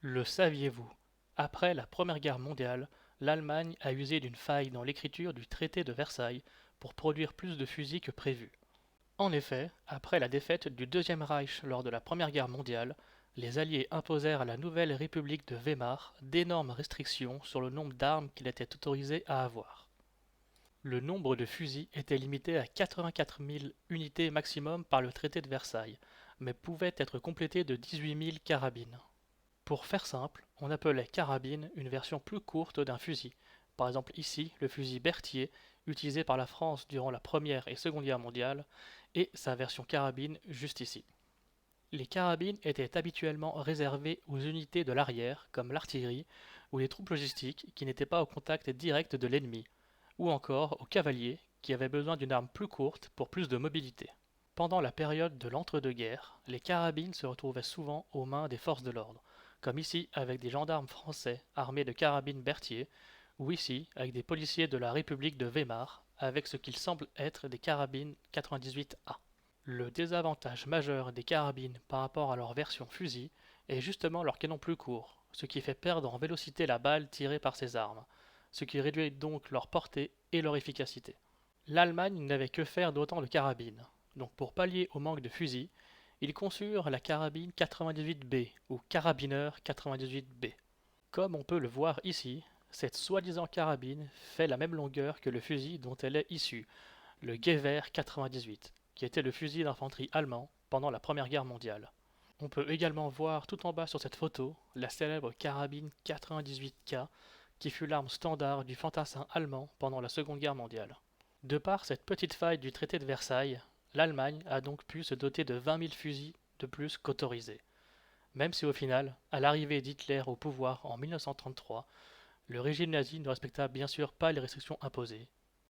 Le saviez-vous? Après la Première Guerre mondiale, l'Allemagne a usé d'une faille dans l'écriture du traité de Versailles pour produire plus de fusils que prévu. En effet, après la défaite du Deuxième Reich lors de la Première Guerre mondiale, les Alliés imposèrent à la nouvelle République de Weimar d'énormes restrictions sur le nombre d'armes qu'il était autorisé à avoir. Le nombre de fusils était limité à 84 000 unités maximum par le traité de Versailles, mais pouvait être complété de 18 000 carabines. Pour faire simple, on appelait carabine une version plus courte d'un fusil. Par exemple ici, le fusil Berthier, utilisé par la France durant la Première et Seconde Guerre mondiale, et sa version carabine juste ici. Les carabines étaient habituellement réservées aux unités de l'arrière, comme l'artillerie, ou les troupes logistiques qui n'étaient pas au contact direct de l'ennemi, ou encore aux cavaliers qui avaient besoin d'une arme plus courte pour plus de mobilité. Pendant la période de l'entre-deux-guerres, les carabines se retrouvaient souvent aux mains des forces de l'ordre, comme ici avec des gendarmes français armés de carabines Berthier, ou ici avec des policiers de la République de Weimar avec ce qu'il semble être des carabines 98A. Le désavantage majeur des carabines par rapport à leur version fusil est justement leur canon plus court, ce qui fait perdre en vélocité la balle tirée par ces armes, ce qui réduit donc leur portée et leur efficacité. L'Allemagne n'avait que faire d'autant de carabines, donc pour pallier au manque de fusils, ils conçurent la carabine 98B ou carabineur 98B. Comme on peut le voir ici, cette soi-disant carabine fait la même longueur que le fusil dont elle est issue, le Gewehr 98, qui était le fusil d'infanterie allemand pendant la Première Guerre mondiale. On peut également voir tout en bas sur cette photo la célèbre carabine 98K qui fut l'arme standard du fantassin allemand pendant la Seconde Guerre mondiale. De par cette petite faille du traité de Versailles, l'Allemagne a donc pu se doter de 20 000 fusils de plus qu'autorisés. Même si au final, à l'arrivée d'Hitler au pouvoir en 1933, le régime nazi ne respecta bien sûr pas les restrictions imposées,